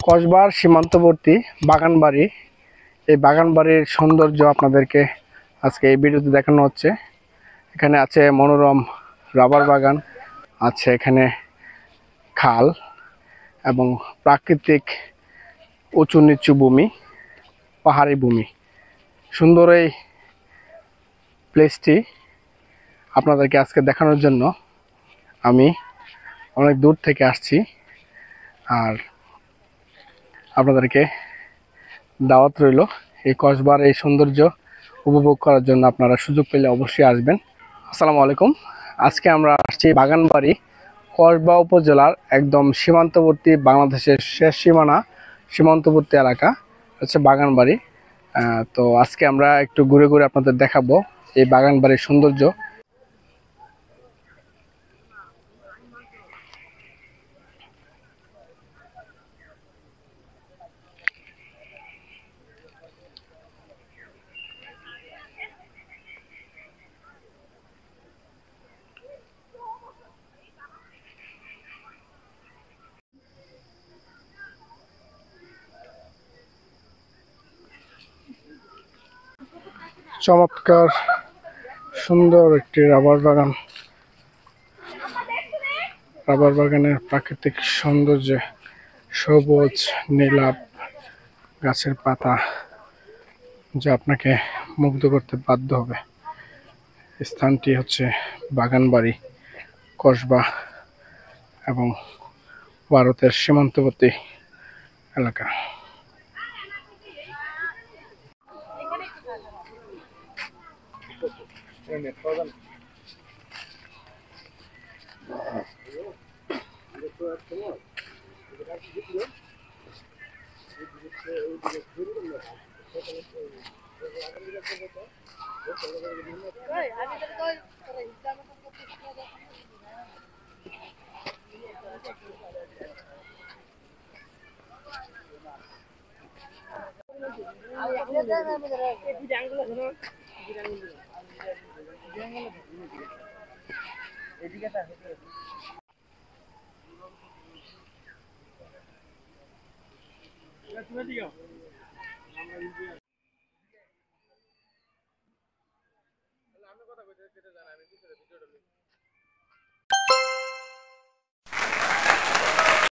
কসবার সীমান্তবর্তী বাগানবাড়ি। এই বাগানবাড়ির সৌন্দর্য আপনাদেরকে আজকে এই ভিডিওতে দেখানো হচ্ছে। এখানে আছে মনোরম রাবার বাগান, আছে এখানে খাল এবং প্রাকৃতিক উঁচু নিচু ভূমি, পাহাড়ি ভূমি। সুন্দর এই প্লেসটি আপনাদেরকে আজকে দেখানোর জন্য আমি অনেক দূর থেকে আসছি। আর আপনাদেরকে দাওয়াত রইল এই কসবার এই সৌন্দর্য উপভোগ করার জন্য। আপনারা সুযোগ পেলে অবশ্যই আসবেন। আসসালামু আলাইকুম। আজকে আমরা আসছি বাগানবাড়ি, কসবা উপজেলার একদম সীমান্তবর্তী, বাংলাদেশের শেষ সীমান্তবর্তী এলাকা হচ্ছে বাগানবাড়ি। তো আজকে আমরা একটু ঘুরে ঘুরে আপনাদের দেখাবো এই বাগানবাড়ির সৌন্দর্য। চমৎকার সুন্দর একটি রাবার বাগান। রাবার বাগানের প্রাকৃতিক সৌন্দর্যে সবুজ নীলাভ গাছের পাতা যা আপনাকে মুগ্ধ করতে বাধ্য হবে। স্থানটি হচ্ছে বাগানবাড়ি, কসবা এবং ভারতের সীমান্তবর্তী এলাকা।